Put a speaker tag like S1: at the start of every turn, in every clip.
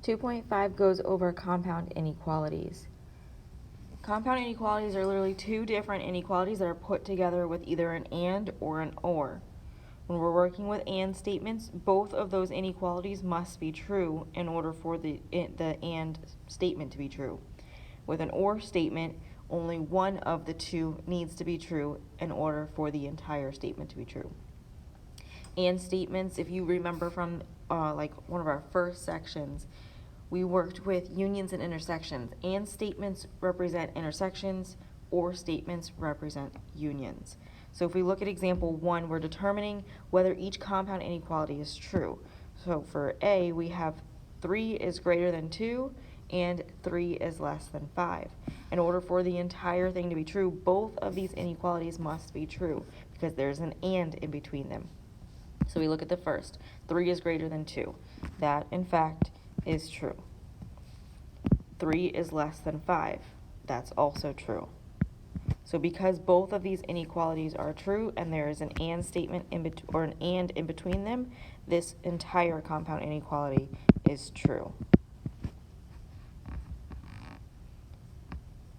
S1: 2.5 goes over compound inequalities. Compound inequalities are literally two different inequalities that are put together with either an and or an or. When we're working with and statements, both of those inequalities must be true in order for the and statement to be true. With an or statement, only one of the two needs to be true in order for the entire statement to be true. And statements, if you remember from like one of our first sections, we worked with unions and intersections. And statements represent intersections, or statements represent unions. So if we look at example 1, we're determining whether each compound inequality is true. So for A, we have 3 is greater than 2 and 3 is less than 5. In order for the entire thing to be true, both of these inequalities must be true because there's an and in between them. So we look at the first. 3 is greater than 2. That, in fact, is true. 3 is less than 5. That's also true. So because both of these inequalities are true and there is an and statement or an and in between them, this entire compound inequality is true.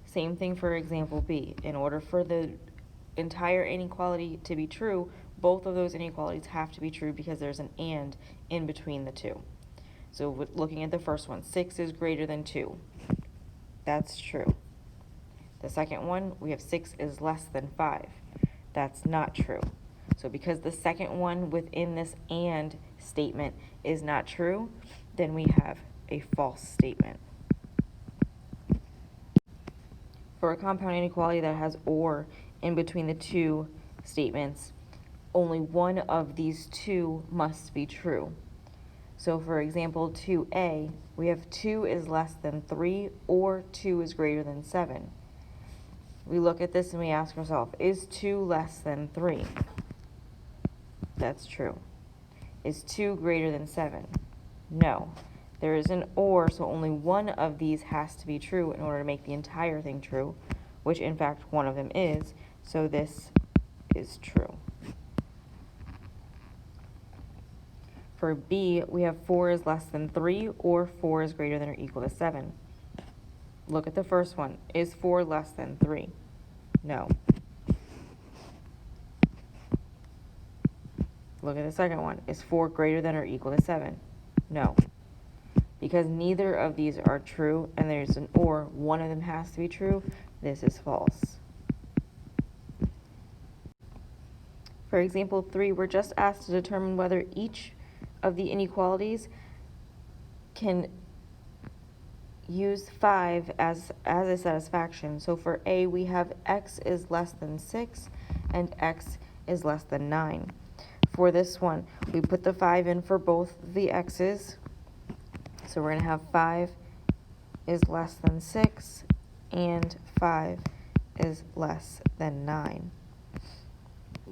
S1: Same thing for example B. In order for the entire inequality to be true, both of those inequalities have to be true because there's an and in between the two. So looking at the first one, 6 is greater than 2. That's true. The second one, we have 6 is less than 5. That's not true. So because the second one within this and statement is not true, then we have a false statement. For a compound inequality that has or in between the two statements, only one of these two must be true. So for example 2a, we have 2 is less than 3 or 2 is greater than 7. We look at this and we ask ourselves, is 2 less than 3? That's true. Is 2 greater than 7? No. There is an or, so only one of these has to be true in order to make the entire thing true, which in fact one of them is, so this is true. For B, we have 4 is less than 3 or 4 is greater than or equal to 7. Look at the first one. Is 4 less than 3? No. Look at the second one. Is 4 greater than or equal to 7? No. Because neither of these are true and there's an or, one of them has to be true, this is false. For example 3, we're just asked to determine whether each of the inequalities can use 5 as a satisfaction. So for A, we have x is less than 6 and x is less than 9. For this one, we put the 5 in for both the x's. So we're going to have 5 is less than 6 and 5 is less than 9.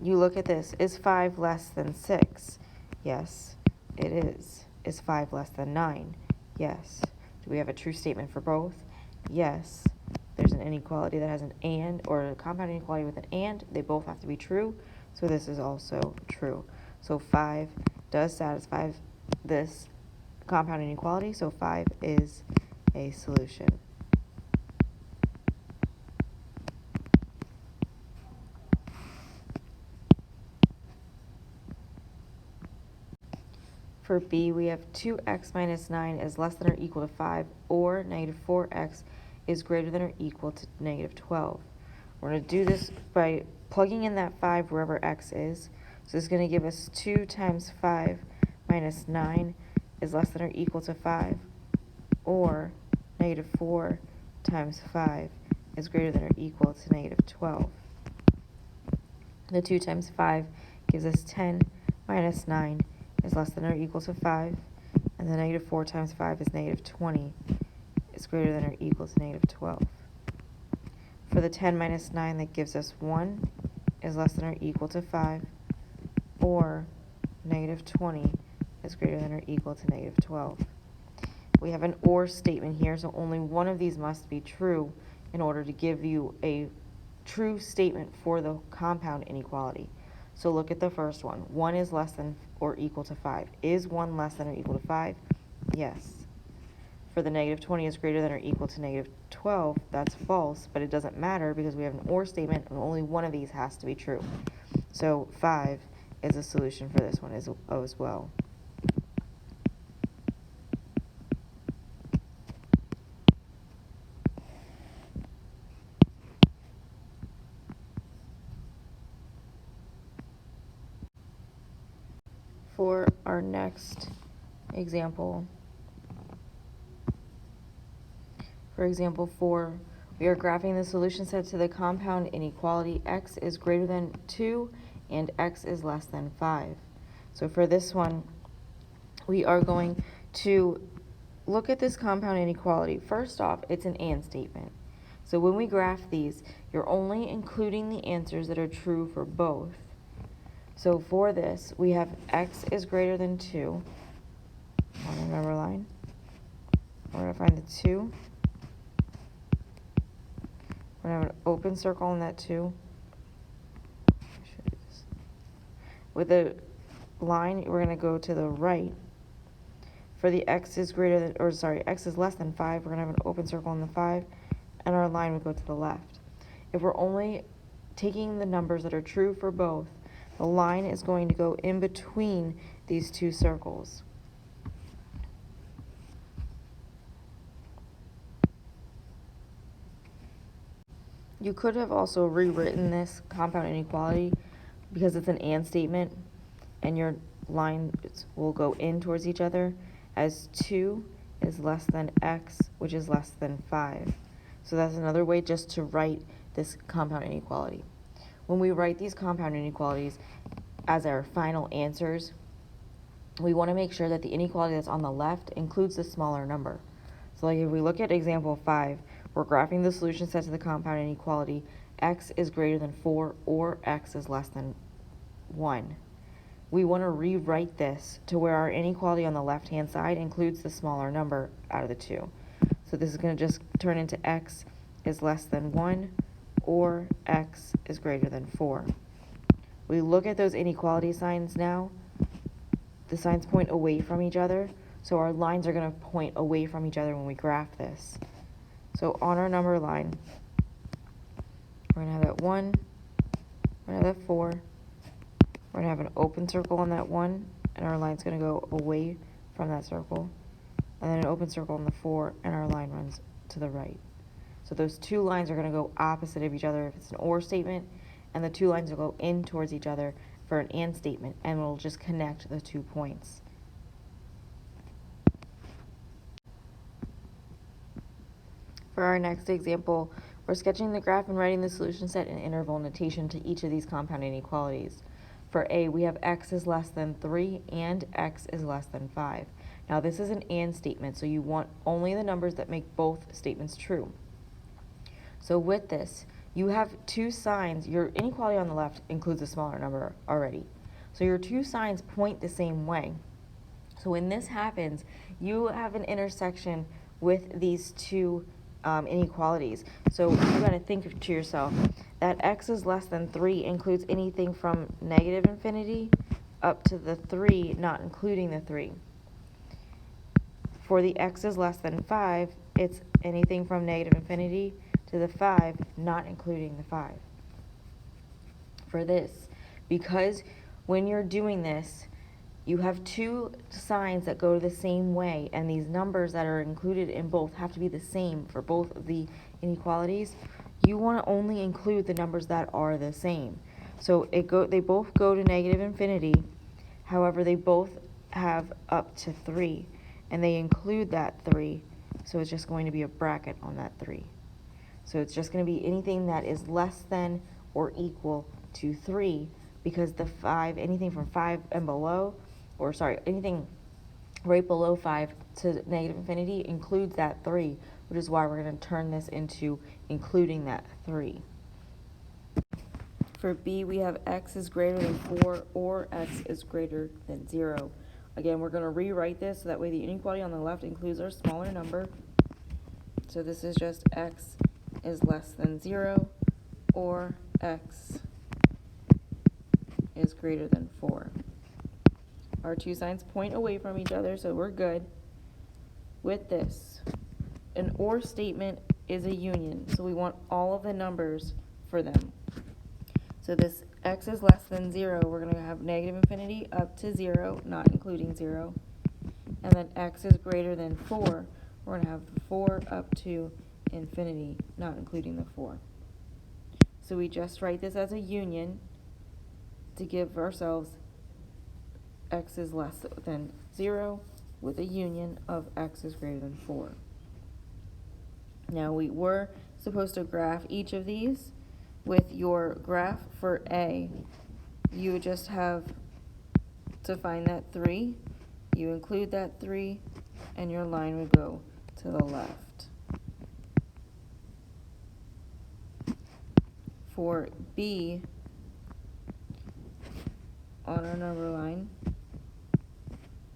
S1: You look at this. Is 5 less than 6? Yes, it is. Is 5 less than 9? Yes. Do we have a true statement for both? Yes. There's an inequality that has an and, or a compound inequality with an and. They both have to be true, so this is also true. So 5 does satisfy this compound inequality, so 5 is a solution. For B, we have 2x minus 9 is less than or equal to 5, or negative 4x is greater than or equal to negative 12. We're going to do this by plugging in that 5 wherever x is. So this is going to give us 2 times 5 minus 9 is less than or equal to 5, or negative 4 times 5 is greater than or equal to negative 12. The 2 times 5 gives us 10 minus 9 is less than or equal to 5, and the negative 4 times 5 is negative 20 is greater than or equal to negative 12. For the 10 minus 9, that gives us 1 is less than or equal to 5, or negative 20 is greater than or equal to negative 12. We have an or statement here, so only one of these must be true in order to give you a true statement for the compound inequality. So look at the first one. 1 is less than or equal to 5. Is 1 less than or equal to 5? Yes. for the negative 20 is greater than or equal to negative 12, that's false, but it doesn't matter because we have an or statement and only one of these has to be true. So 5 is a solution for this one as well. For our next example, for example 4, we are graphing the solution set to the compound inequality x is greater than 2 and x is less than 5. So for this one, we are going to look at this compound inequality. First off, it's an and statement. So when we graph these, you're only including the answers that are true for both. So for this, we have x is greater than 2 on the number line. We're going to find the 2. We're going to have an open circle on that 2. With the line, we're going to go to the right. For the x is greater than, or sorry, x is less than 5, we're going to have an open circle on the 5, and our line would go to the left. If we're only taking the numbers that are true for both, the line is going to go in between these two circles. You could have also rewritten this compound inequality because it's an and statement and your lines will go in towards each other as 2 is less than x, which is less than 5. So that's another way just to write this compound inequality. When we write these compound inequalities as our final answers, we want to make sure that the inequality that's on the left includes the smaller number. So like if we look at example 5, we're graphing the solution set to the compound inequality x is greater than 4 or x is less than 1. We want to rewrite this to where our inequality on the left-hand side includes the smaller number out of the two. So this is going to just turn into x is less than 1 or x is greater than 4. We look at those inequality signs now. The signs point away from each other, so our lines are going to point away from each other when we graph this. So on our number line, we're going to have that 1, we're going to have that 4, we're going to have an open circle on that 1, and our line's going to go away from that circle, and then an open circle on the 4, and our line runs to the right. So those two lines are going to go opposite of each other if it's an or statement, and the two lines will go in towards each other for an and statement, and we'll just connect the 2 points. For our next example, we're sketching the graph and writing the solution set in interval notation to each of these compound inequalities. For A, we have x is less than 3 and x is less than 5. Now this is an and statement, so you want only the numbers that make both statements true. So with this, you have two signs. Your inequality on the left includes a smaller number already. So your two signs point the same way. So when this happens, you have an intersection with these two inequalities. So you got to think to yourself that x is less than 3 includes anything from negative infinity up to the 3, not including the 3. For the x is less than 5, it's anything from negative infinity to the 5, not including the 5. For this, because when you're doing this, you have two signs that go the same way, and these numbers that are included in both have to be the same for both of the inequalities. You want to only include the numbers that are the same. So they both go to negative infinity, however, they both have up to 3, and they include that 3, so it's just going to be a bracket on that 3. So it's just going to be anything that is less than or equal to 3, because the 5, anything from 5 and below, or sorry, anything right below 5 to negative infinity includes that 3, which is why we're going to turn this into including that 3. For B, we have x is greater than 4 or x is greater than 0. Again, we're going to rewrite this so that way the inequality on the left includes our smaller number. So this is just x is less than 0 or x is greater than 4. Our two signs point away from each other, so we're good. with this, an OR statement is a union, so we want all of the numbers for them. So this x is less than 0, we're going to have negative infinity up to 0, not including 0. And then x is greater than 4, we're going to have 4 up to infinity, not including the 4. So we just write this as a union to give ourselves x is less than 0 with a union of x is greater than 4. Now we were supposed to graph each of these. With your graph for A, you would just have to find that 3, you include that 3, and your line would go to the left. For B, on our number line,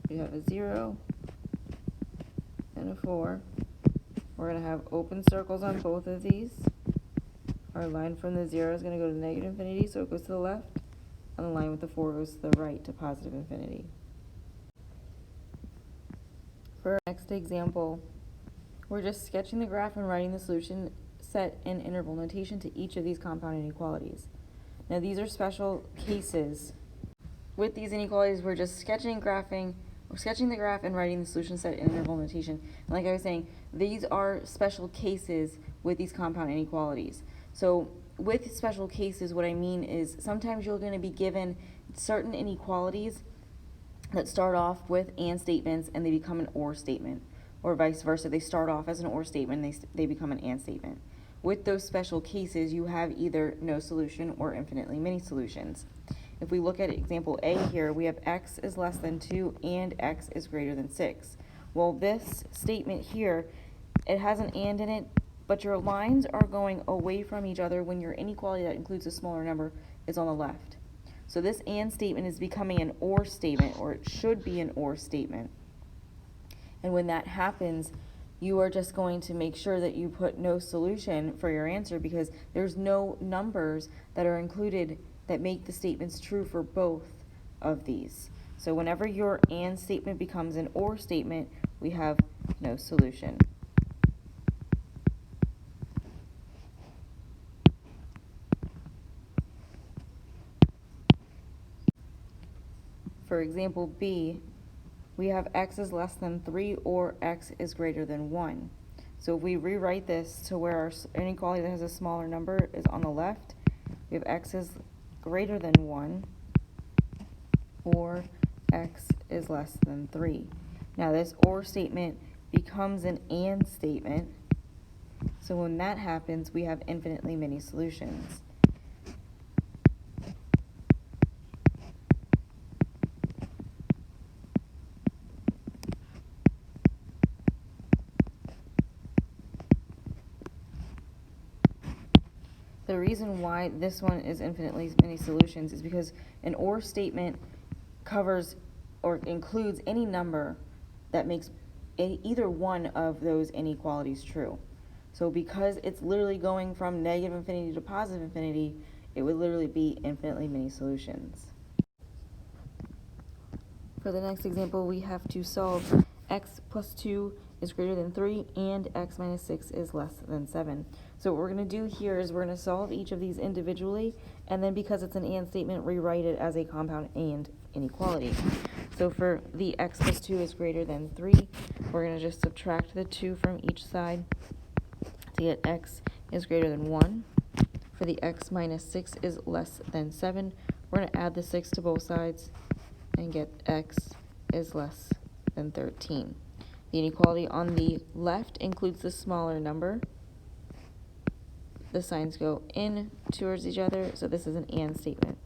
S1: we have a 0 and a 4. We're going to have open circles on both of these. Our line from the 0 is going to go to negative infinity, so it goes to the left, and the line with the 4 goes to the right to positive infinity. For our next example, we're just sketching the graph and writing the solution set in interval notation to each of these compound inequalities. Now these are special cases. With these inequalities, we're just sketching the graph and writing the solution set in interval notation. And like I was saying, these are special cases with these compound inequalities. So with special cases, what I mean is sometimes you're going to be given certain inequalities that start off with and statements and they become an or statement, or vice versa. They start off as an or statement and they become an and statement. With those special cases, you have either no solution or infinitely many solutions. If we look at example A here, we have x is less than 2 and x is greater than 6. Well, this statement here, it has an and in it, but your lines are going away from each other when your inequality that includes a smaller number is on the left. So this and statement is becoming an or statement, or it should be an or statement. And when that happens, you are just going to make sure that you put no solution for your answer because there's no numbers that are included that make the statements true for both of these. So whenever your and statement becomes an or statement, we have no solution. For example B, we have x is less than 3 or x is greater than 1. So if we rewrite this to where our inequality that has a smaller number is on the left, we have x is greater than 1 or x is less than 3. Now this or statement becomes an and statement. So when that happens, we have infinitely many solutions. The reason why this one is infinitely many solutions is because an or statement covers or includes any number that makes either one of those inequalities true. So because it's literally going from negative infinity to positive infinity, it would literally be infinitely many solutions. For the next example, we have to solve x plus 2 is greater than 3 and x minus 6 is less than 7. So what we're going to do here is we're going to solve each of these individually, and then because it's an and statement, rewrite it as a compound and inequality. So for the x plus 2 is greater than 3, we're going to just subtract the 2 from each side to get x is greater than 1. For the x minus 6 is less than 7, we're going to add the 6 to both sides and get x is less than 13. The inequality on the left includes the smaller number. The signs go in towards each other, so this is an and statement.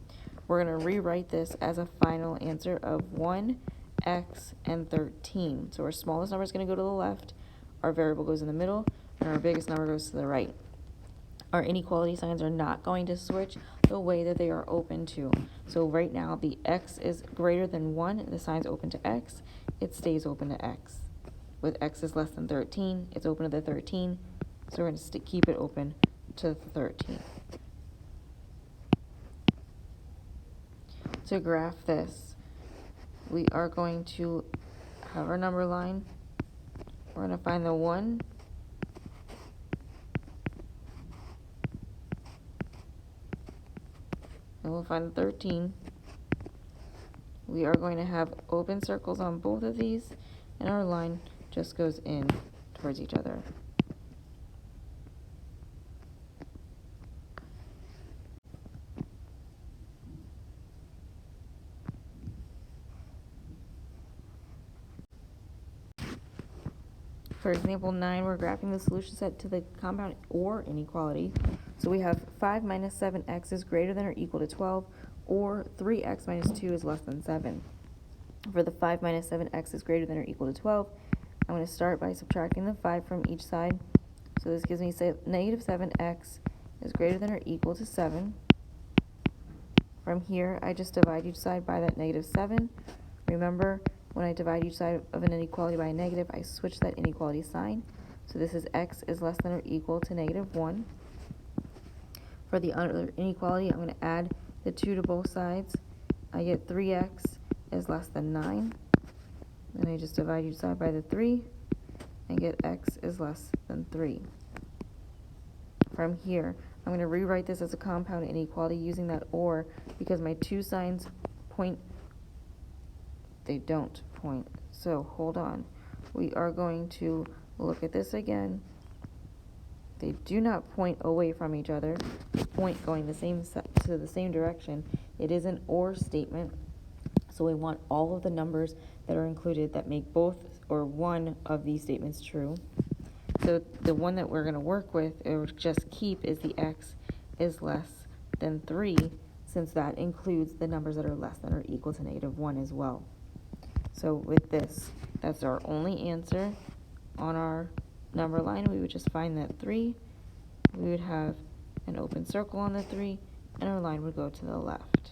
S1: We're going to rewrite this as a final answer of 1, x, and 13. So our smallest number is going to go to the left, our variable goes in the middle, and our biggest number goes to the right. Our inequality signs are not going to switch the way that they are open to. So right now, the x is greater than 1, the sign's open to x, it stays open to x. With x is less than 13, it's open to the 13, so we're going to keep it open to the 13. To graph this, we are going to have our number line. We're going to find the 1. And we'll find the 13. We are going to have open circles on both of these, and our line just goes in towards each other. For example 9, we're graphing the solution set to the compound or inequality. So we have 5 minus 7x is greater than or equal to 12, or 3x minus 2 is less than 7. For the 5 minus 7x is greater than or equal to 12, I'm going to start by subtracting the 5 from each side. So this gives me, say, negative 7x is greater than or equal to 7. From here, I just divide each side by that negative 7. Remember, when I divide each side of an inequality by a negative, I switch that inequality sign. So this is x is less than or equal to negative 1. For the other inequality, I'm going to add the 2 to both sides. I get 3x is less than 9. Then I just divide each side by the 3 and get x is less than 3. From here, I'm going to rewrite this as a compound inequality using that or, because my 2 signs point. They don't point. So hold on. We are going to look at this again. They do not point away from each other. They point going to the same direction. It is an or statement. So we want all of the numbers that are included that make both or one of these statements true. So the one that we're going to work with, or just keep, is the x is less than 3, since that includes the numbers that are less than or equal to negative 1 as well. So with this, that's our only answer. On our number line, we would just find that 3. We would have an open circle on the 3, and our line would go to the left.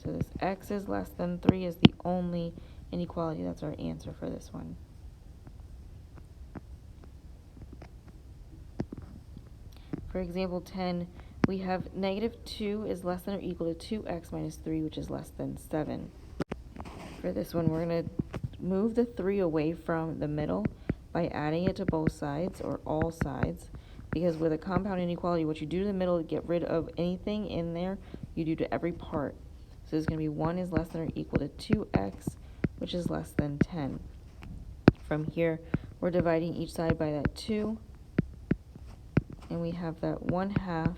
S1: So this x is less than 3 is the only inequality. That's our answer for this one. For example 10, we have negative 2 is less than or equal to 2x minus 3, which is less than 7. For this one, we're going to move the 3 away from the middle by adding it to both sides, or all sides, because with a compound inequality, what you do to the middle to get rid of anything in there, you do to every part. So it's going to be 1 is less than or equal to 2x, which is less than 10. From here, we're dividing each side by that 2, and we have that 1/2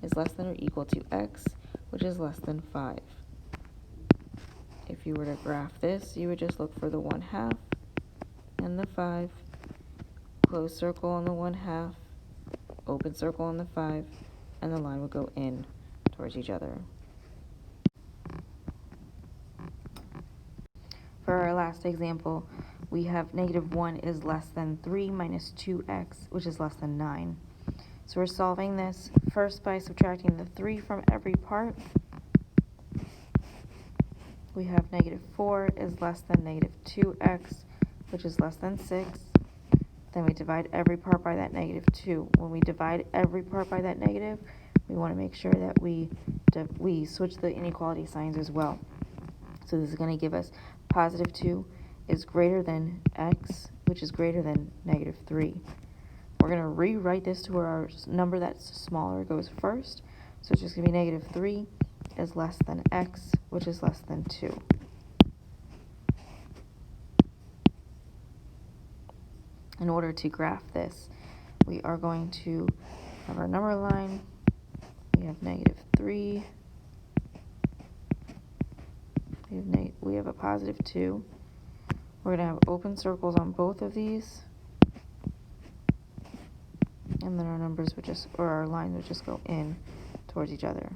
S1: is less than or equal to x, which is less than 5. If you were to graph this, you would just look for the 1/2 and the 5, closed circle on the 1/2, open circle on the 5, and the line would go in towards each other. For our last example, we have negative 1 is less than 3 minus 2x, which is less than 9. So we're solving this first by subtracting the 3 from every part. We have negative 4 is less than negative 2x, which is less than 6. Then we divide every part by that negative 2. When we divide every part by that negative, we want to make sure that we switch the inequality signs as well. So this is going to give us positive 2 is greater than x, which is greater than negative 3. We're going to rewrite this to where our number that's smaller goes first. So it's just going to be negative 3 is less than x, which is less than 2. In order to graph this, we are going to have our number line. We have negative 3. We have a positive 2. We're going to have open circles on both of these. And then our numbers would just, or our line would just go in towards each other.